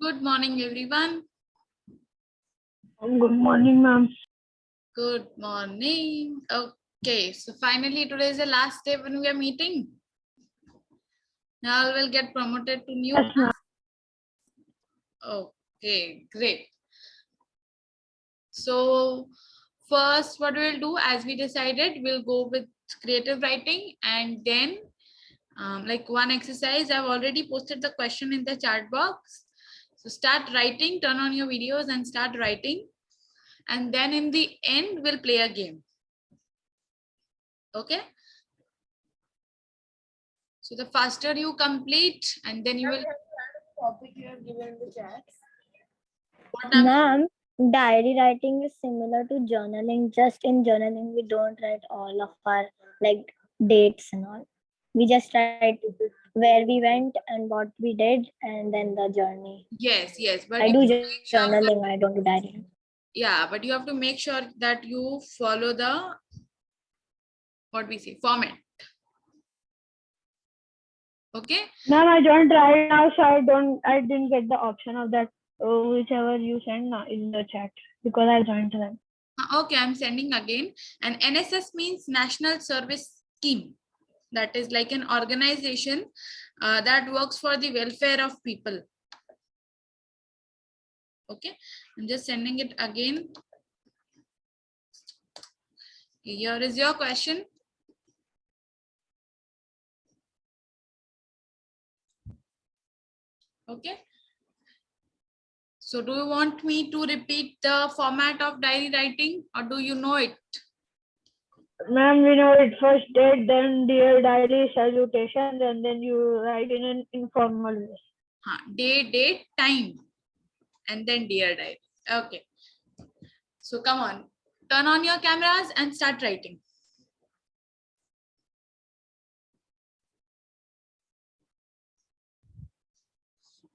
Good morning, everyone. Good morning, ma'am. Good morning. Okay, so finally today is the last day when we are meeting. Now we'll get promoted to new Yes, ma'am. class. Okay, great. So first what we'll do, as we decided, we'll go with creative writing, and then like one exercise, I've already posted the question in the chat box. So start writing, turn on your videos and start writing. And then in the end, we'll play a game. Okay. So the faster you complete, and then you will. Topic you have given in the chat. What I'm Ma'am, diary writing is similar to journaling. Just in journaling, we don't write all of our like dates and all. We just write where we went and what we did, and then the journey. yes, but I you do have to make sure journaling. that, I don't do diary. yeah, but you have to make sure that you follow the what we say format. Okay. Ma'am, I joined right now, so I didn't get the option of that whichever you send in the chat because I joined them. Okay, I'm sending again. And NSS means National Service Scheme. That is like an organization that works for the welfare of people. Okay, I'm just sending it again. Here is your question. Okay. So do you want me to repeat the format of diary writing, or do you know it? Ma'am, we know it first date, then dear diary salutations, and then you write in an informal way. Day, date, time, and then dear diary. Okay. So come on, turn on your cameras and start writing.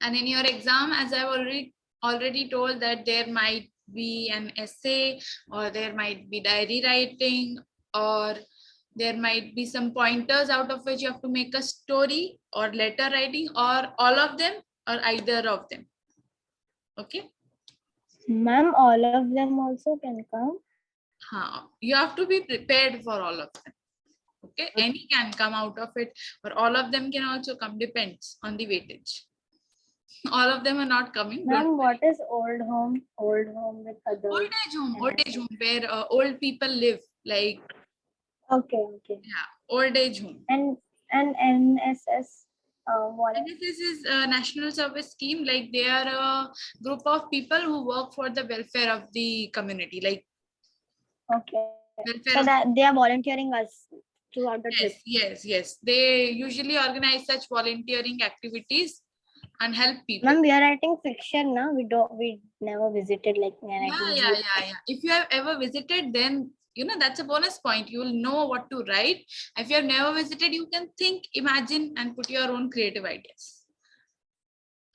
And in your exam, as I've already told, that there might be an essay, or there might be diary writing, or there might be some pointers out of which you have to make a story or letter writing, or all of them, or either of them. Okay. Ma'am, all of them also can come. You have to be prepared for all of them. Okay, any can come out of it, or all of them can also come, depends on the weightage. All of them are not coming. Ma'am, what is old home? Old home with adults. Old age home where old people live, like. Okay. Yeah, old age home. And NSS, what? NSS is a national service scheme. Like they are a group of people who work for the welfare of the community. Like Okay. welfare So of, that they are volunteering us throughout the trip. yes. They usually organize such volunteering activities and help people. Ma'am, we are writing fiction now. We never visited like Yeah. If you have ever visited, then that's a bonus point. You will know what to write. If you have never visited, you can think, imagine, and put your own creative ideas.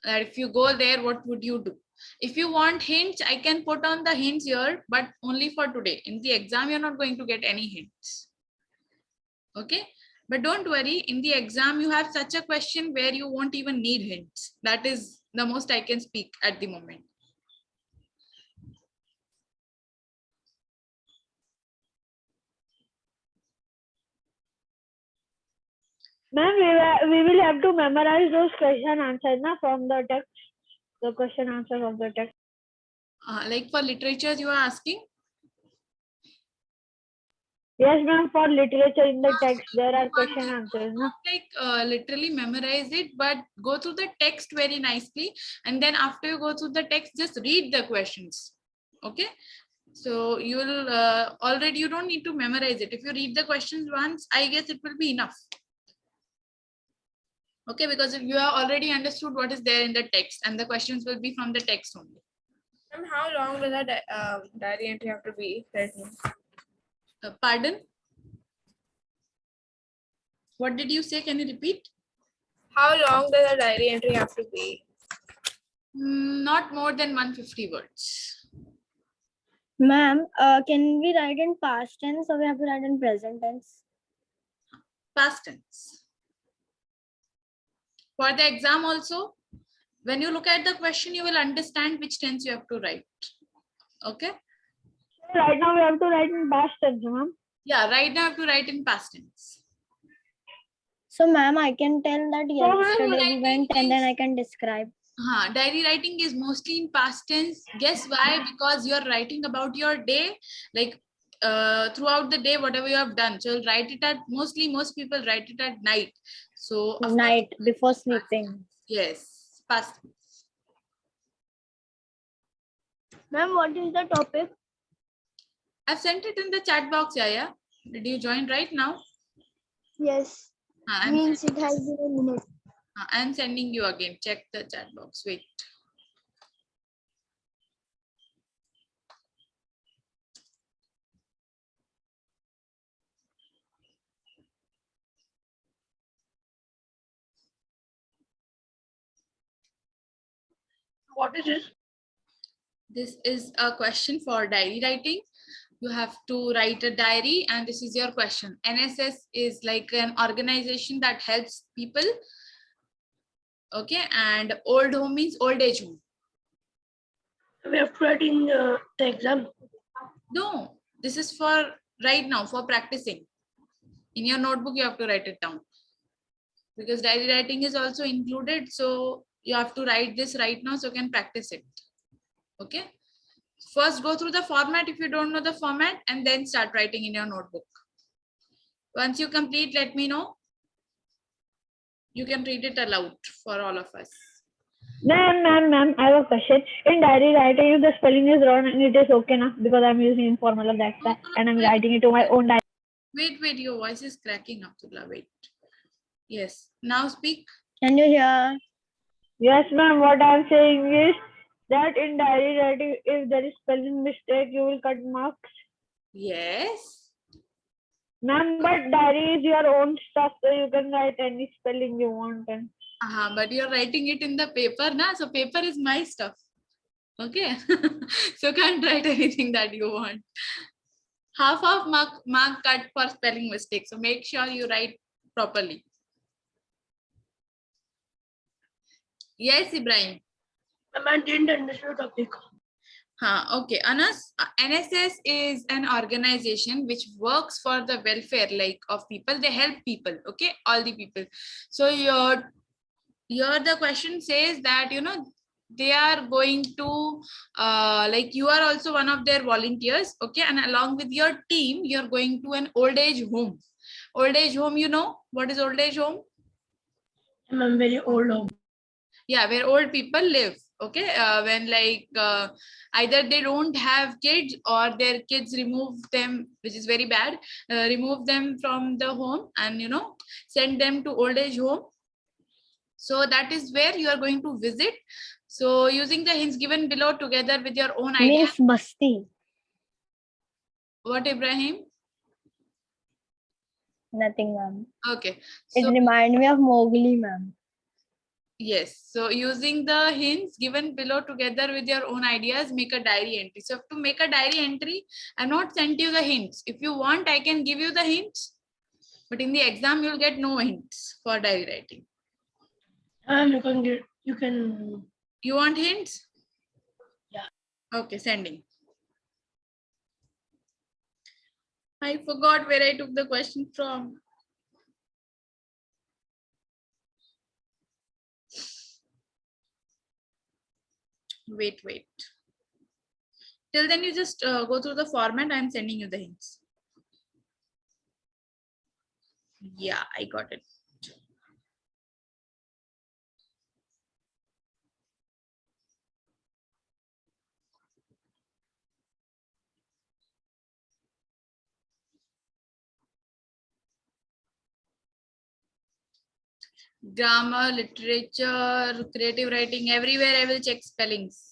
That if you go there, what would you do? If you want hints, I can put on the hints here, but only for today. In the exam, you're not going to get any hints. Okay, but don't worry, in the exam you have such a question where you won't even need hints. That is the most I can speak at the moment. Ma'am, we will have to memorize those question answers na, from the text. The question answers of the text. Like for literature, you are asking? Yes, ma'am. For literature in the text, there are question answers. Na? Like literally memorize it, but go through the text very nicely, and then after you go through the text, just read the questions. Okay, so you will already, you don't need to memorize it. If you read the questions once, I guess it will be enough. Okay, because if you have already understood what is there in the text, and the questions will be from the text only. And how long will that diary entry have to be? Pardon? What did you say? Can you repeat? How long does a diary entry have to be? Not more than 150 words. Ma'am, can we write in past tense or we have to write in present tense? Past tense. For the exam also, When you look at the question, you will understand which tense you have to write. Okay. Right now we have to write in past tense, ma'am. Yeah, right now I have to write in past tense. So, ma'am, I can tell that yesterday we writing went and then is- I can describe. Diary writing is mostly in past tense. Guess why? Because you're writing about your day, like throughout the day, whatever you have done. So you'll write it at most people write it at night. So of course, Night before sleeping. yes, past tense. Ma'am, what is the topic? I've sent it in the chat box, Yaya. Did you join right now? Yes. I'm, Means it has been a minute. I'm sending you again. Check the chat box. Wait. What is it? This is a question for diary writing. You have to write a diary and this is your question. NSS is like an organization that helps people. Okay, and old home means old age home. We have to write in the exam. No, this is for right now, for practicing. In your notebook, you have to write it down. Because diary writing is also included. So you have to write this right now so you can practice it. Okay. First go through the format if you don't know the format and then start writing in your notebook. Once you complete, let me know. You can read it aloud for all of us. Ma'am, I have a question. In diary writing, if the spelling is wrong, it is okay now because I'm using informal, that's why, and I'm writing it to my own diary. Wait, your voice is cracking, Abdullah. Wait. Yes. Now speak. Can you hear? Yes, ma'am. What I'm saying is that in diary writing, if there is spelling mistake, you will cut marks. Yes. Ma'am, but diary is your own stuff, so you can write any spelling you want. And But you're writing it in the paper, na? So paper is my stuff. Okay. So can't write anything that you want. Half of mark cut for spelling mistake. So make sure you write properly. Yes, Ibrahim. I didn't understand the topic. Okay, Anas, NSS is an organization which works for the welfare like of people. They help people, okay, all the people. So your the question says that they are going to like you are also one of their volunteers, okay, and along with your team you're going to an old age home. Old age home, you know what is old age home? I'm very old. Yeah, where old people live. Okay, when like either they don't have kids or their kids remove them, which is very bad, remove them from the home and send them to old age home. So that is where you are going to visit. So using the hints given below together with your own idea. Means Basti. What, Ibrahim? Nothing, ma'am. Okay, It so reminds me of Mowgli, ma'am. yes, so using the hints given below together with your own ideas, make a diary entry. So to make a diary entry, I've not sent you the hints. If you want, I can give you the hints, but in the exam, you'll get no hints for diary writing. You can. You want hints? Yeah. Okay, sending. I forgot where I took the question from. Wait. Till then, you just go through the format. I'm sending you the hints. Yeah, I got it. Grammar, literature, creative writing, everywhere I will check spellings.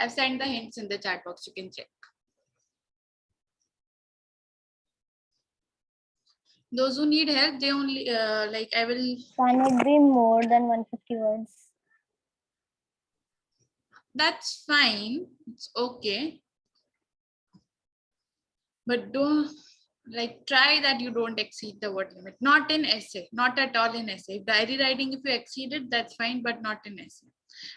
I've sent the hints in the chat box. You can check. Those who need help, they only like I will. Can it be more than 150 words? That's fine. It's okay. But don't like try that you don't exceed the word limit. Not in essay, not at all in essay. Diary writing, if you exceed it, that's fine, but not in essay.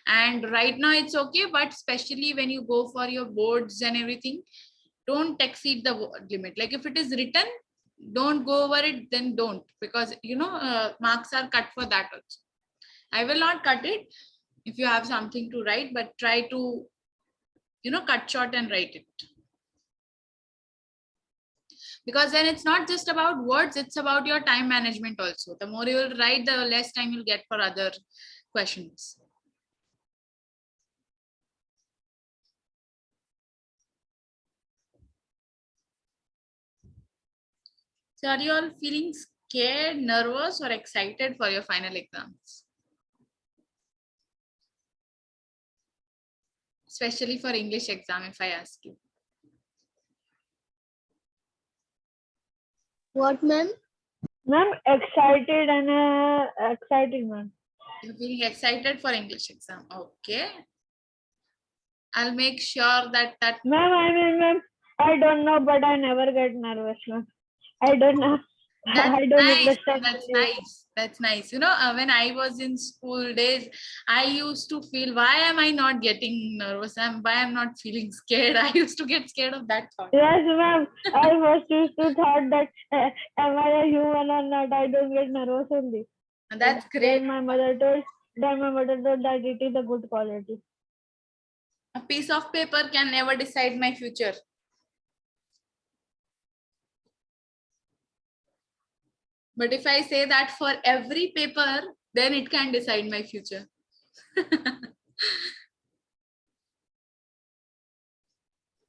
And right now it's okay, but especially when you go for your boards and everything, don't exceed the word limit. Like if it is written, don't go over it, then don't, because marks are cut for that also. I will not cut it if you have something to write, but try to cut short and write it. Because then it's not just about words, it's about your time management also. The more you will write, the less time you'll get for other questions. So are you all feeling scared, nervous, or excited for your final exams? Especially for English exam, if I ask you. What, ma'am? Ma'am, excited and excited, ma'am. You're feeling excited for English exam. Okay. I'll make sure that Ma'am, I don't know, but I never get nervous, ma'am. I don't know. that's I don't nice. understand. That's nice. That's nice. When I was in school days, I used to feel, why am I not getting nervous? Why I'm not feeling scared? I used to get scared of that thought. Yes, ma'am. I first used to thought that am I a human or not? I don't get nervous only. And that's great. Then my mother told that it is a good quality. A piece of paper can never decide my future. But if I say that for every paper, then it can decide my future.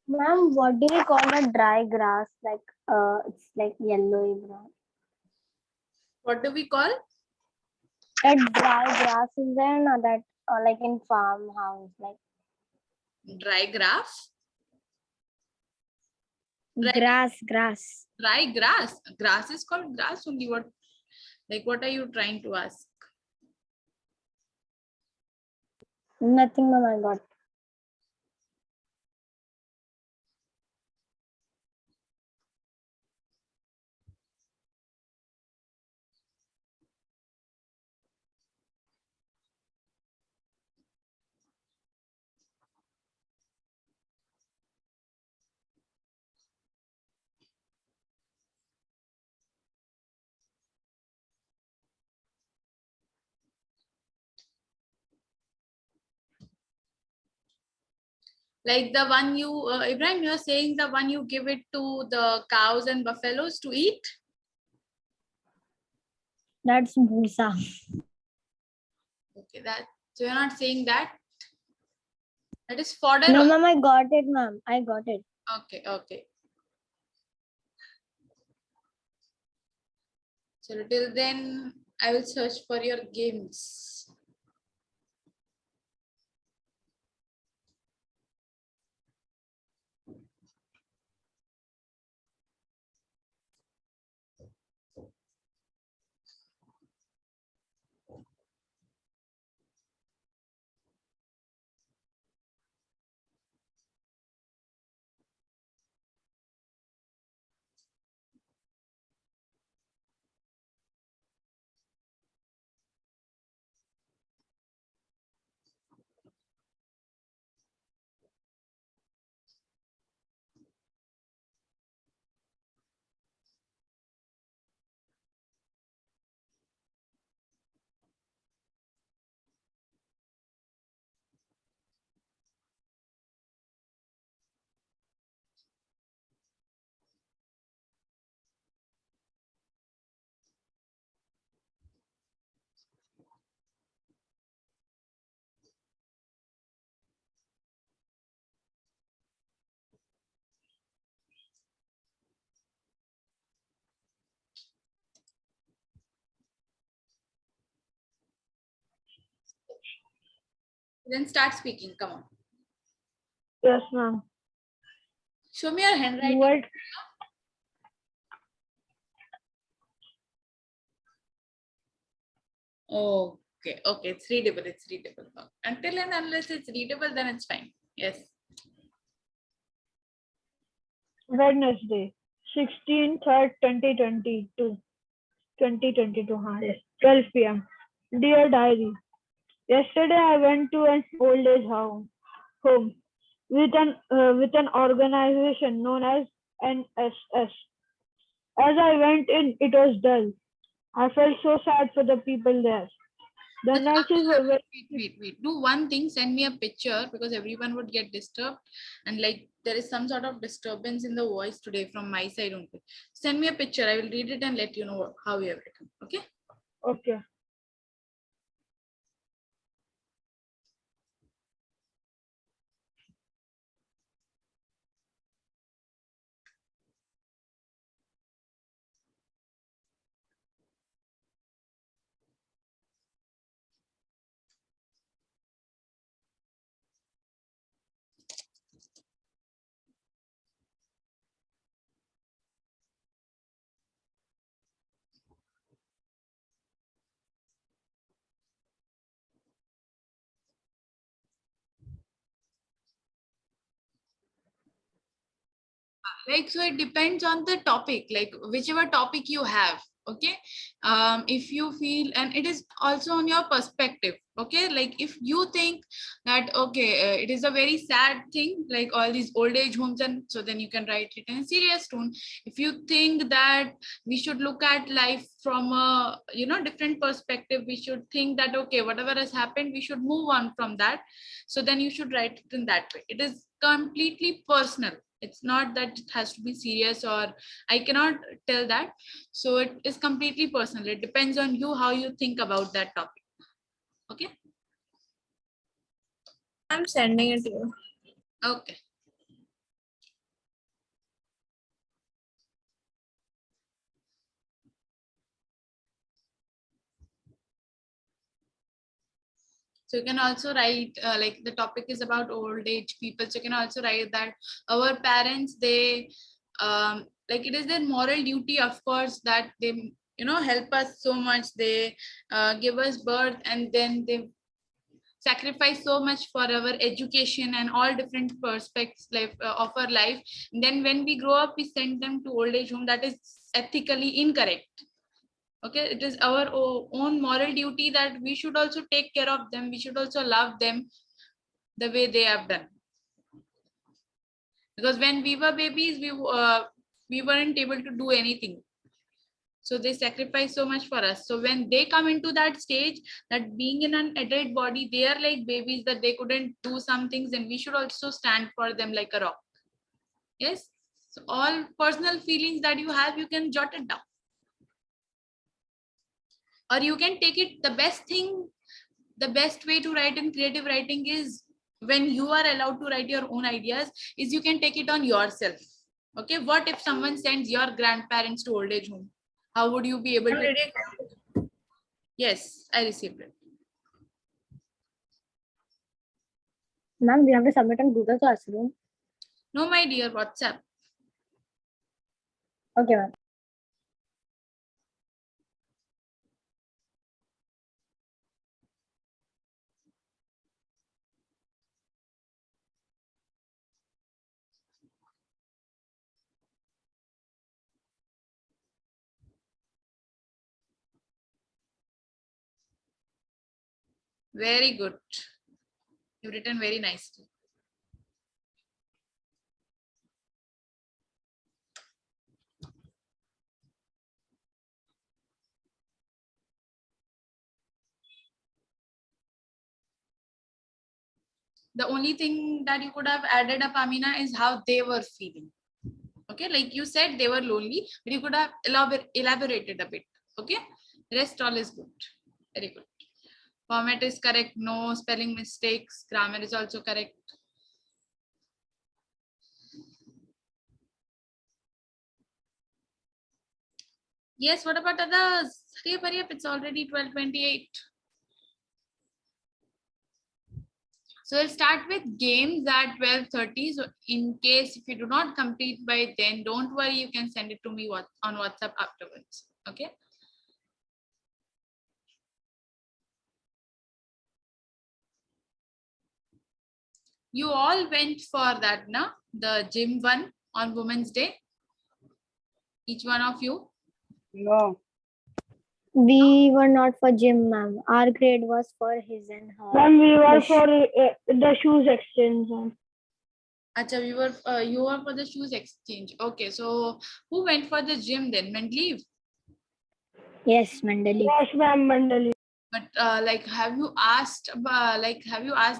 Ma'am, what do you call a dry grass? Like it's like yellowy brown. What do we call? A dry grass is there, no, that like in farmhouse, like Dry graph? Dry, grass. dry grass. Grass is called grass only. What are you trying to ask? Nothing, ma'am. I got. Like the one you, Ibrahim, you're saying the one you give it to the cows and buffaloes to eat? That's bhusa. Okay, so you're not saying that? That is fodder. No, ma'am. I got it, ma'am. I got it. Okay, okay. So till then, I will search for your games. Then start speaking. Come on. Yes, ma'am. Show me your handwriting. What? Okay, okay, it's readable, it's readable. Until and unless it's readable, then it's fine. Yes. Wednesday, 16/3, 2022. 2022, yes. 12 p.m. Dear Diary, yesterday I went to an old age home with an organization known as NSS. As I went in, it was dull. I felt so sad for the people there. The But nurses were very wait. Do one thing, send me a picture because everyone would get disturbed. And like there is some sort of disturbance in the voice today from my side only. Send me a picture. I will read it and let you know how you have written. Okay. okay. Like so it depends on the topic, like whichever topic you have. Okay. If you feel, and it is also on your perspective. Okay, like if you think that okay, it is a very sad thing, like all these old age homes, and so then you can write it in a serious tone. If you think that we should look at life from a different perspective, we should think that okay, whatever has happened, we should move on from that, so then you should write it in that way. It is completely personal. It's not that it has to be serious, or I cannot tell that. So it is completely personal. It depends on you how you think about that topic. Okay. I'm sending it to you. Okay. So you can also write like the topic is about old age people, so you can also write that our parents, they like it is their moral duty, of course, that they help us so much. They give us birth, and then they sacrifice so much for our education and all different perspectives of our life. And then when we grow up, we send them to old age home. That is ethically incorrect. Okay, it is our own moral duty that we should also take care of them. We should also love them the way they have done. Because when we were babies, we weren't able to do anything. So they sacrifice so much for us. So when they come into that stage, that being in an adult body, they are like babies, that they couldn't do some things, and we should also stand for them like a rock. Yes. So all personal feelings that you have, you can jot it down. Or you can take it. The best way to write in creative writing is when you are allowed to write your own ideas, is you can take it on yourself. Okay. What if someone sends your grandparents to old age home? How would you be able I'm to? ready. Yes, I received it. Ma'am, we have to submit on Google Classroom. No, my dear, WhatsApp. Okay, ma'am. Very good. You've written very nicely. The only thing that you could have added up, Amina, is how they were feeling. Okay, like you said, they were lonely, but you could have elaborated a bit. Okay, rest all is good. Very good. Format is correct. No spelling mistakes. Grammar is also correct. Yes, what about others? Hurry up, it's already 12:28. So we'll start with games at 12:30. So in case if you do not complete by then, don't worry, you can send it to me on WhatsApp afterwards. Okay. You all went for that, na? The gym one on Women's Day. Each one of you. No. We were not for gym, ma'am. Our grade was for his and her. Ma'am, we were The sh- for the shoes exchange. Ma'am. Acha, you were for the shoes exchange. Okay, so who went for the gym then? Meant leave. Yes, Mandali. Yes, ma'am, Mandali. But like, have you asked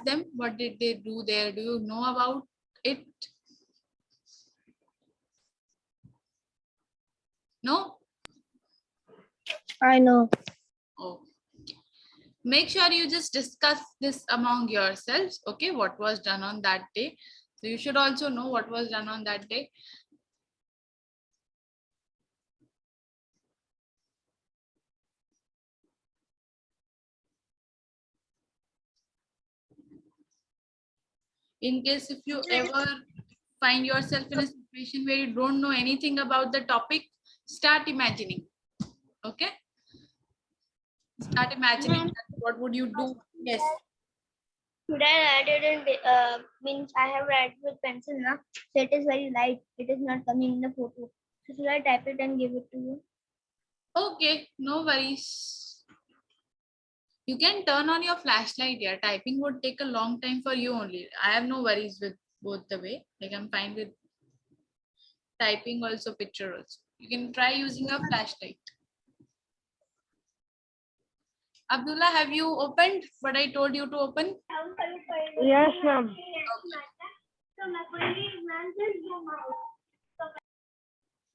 them what did they do there? Do you know about it? No. I know. Oh. Make sure you just discuss this among yourselves. Okay, what was done on that day? So you should also know what was done on that day. In case if you ever find yourself in a situation where you don't know anything about the topic, start imagining. Okay, start imagining what would you do. Yes. Today I didn't means I have write with pencil now, so it is very light. It is not coming in the photo. So should I type it and give it to you? Okay, no worries. You can turn on your flashlight here. Typing would take a long time for you only. I have no worries with both the way. Like I'm fine with typing also, picture also. You can try using a flashlight. Abdullah, have you opened what I told you to open? Yes, ma'am.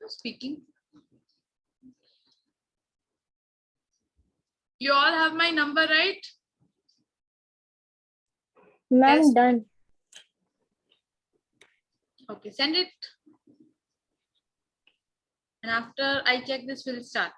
Speaking. You all have my number, right? Ma'am, Yes. done. Okay, send it. And after I check this, we'll start.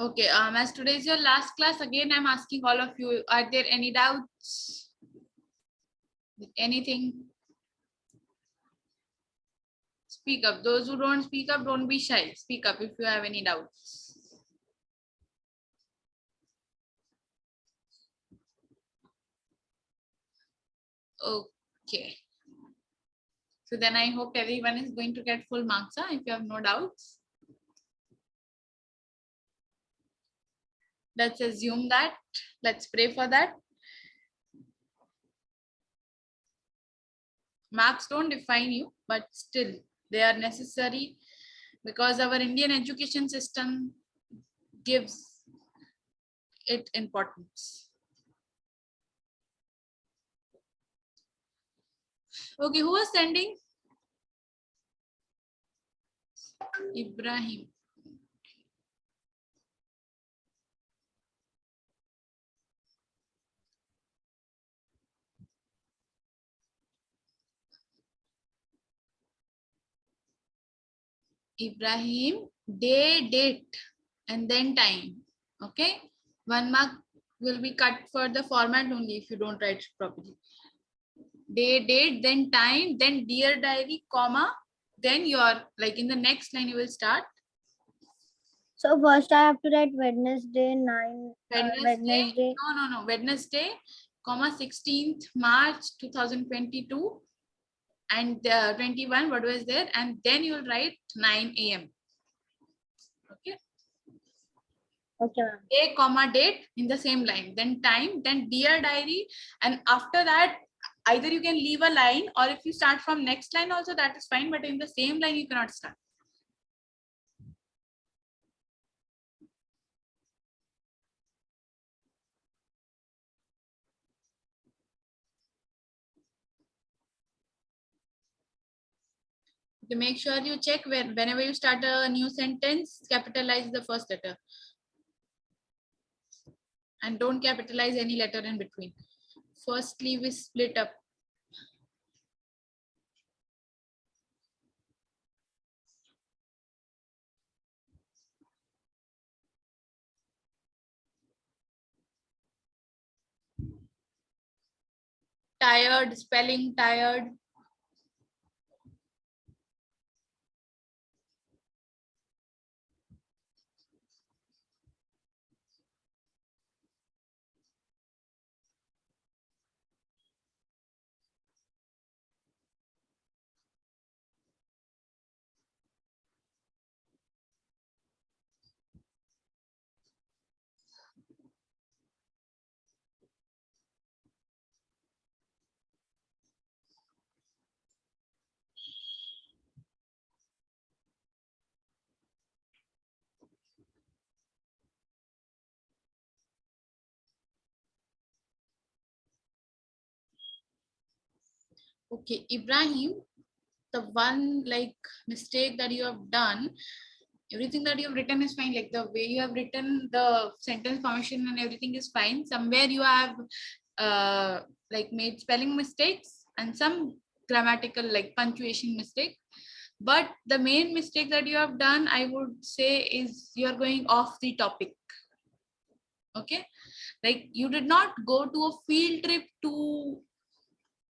Okay, as today is your last class, again, I'm asking all of you, are there any doubts? Anything? Speak up. Those who don't speak up, don't be shy. Speak up if you have any doubts. Okay. So then I hope everyone is going to get full marks, huh, if you have no doubts. Let's assume that. Let's pray for that. Marks don't define you, but still they are necessary because our Indian education system gives it importance. Okay, who was sending? Ibrahim. Ibrahim, day, date, and then time. Okay, 1 mark will be cut for the format only if you don't write properly. Day, date, then time, then dear diary, comma, then your, like in the next line you will start. So first I have to write Wednesday 9. Wednesday. No. Wednesday, comma 16th March 2022. And 21, what was there? And then you will write 9 a.m. Okay. Okay, ma'am. Day, comma, date in the same line. Then time, then dear diary. And after that, either you can leave a line or if you start from next line also, that is fine. But in the same line, you cannot start. You make sure you check whenever you start a new sentence, capitalize the first letter. And don't capitalize any letter in between. Firstly, we split up. Tired, spelling tired. Okay, Ibrahim, the one like mistake that you have done, everything that you have written is fine. Like the way you have written the sentence formation and everything is fine. Somewhere you have like made spelling mistakes and some grammatical like punctuation mistake. But the main mistake that you have done, I would say, is you are going off the topic. Okay, like you did not go to a field trip to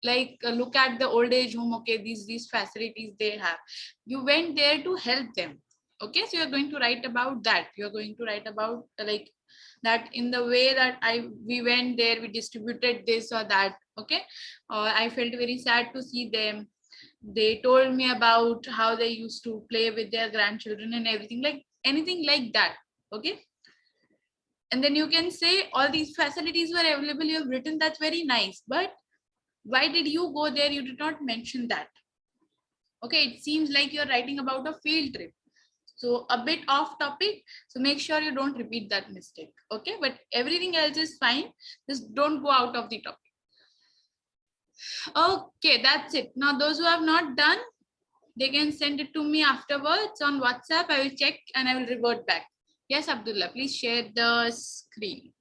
like look at the old age home. Okay, these facilities they have. You went there to help them. Okay, so you're going to write about that. You're going to write about like that in the way that we went there, we distributed this or that. Okay, I felt very sad to see them. They told me about how they used to play with their grandchildren and everything, like anything like that. Okay, and then you can say all these facilities were available, you have written, that's very nice, but why did you go there? You did not mention that. Okay, it seems like you're writing about a field trip, so a bit off topic, so make sure you don't repeat that mistake. Okay, but everything else is fine, just don't go out of the topic. Okay, that's it. Now those who have not done, they can send it to me afterwards on WhatsApp. I will check and I will revert back. Yes, Abdullah, please share the screen.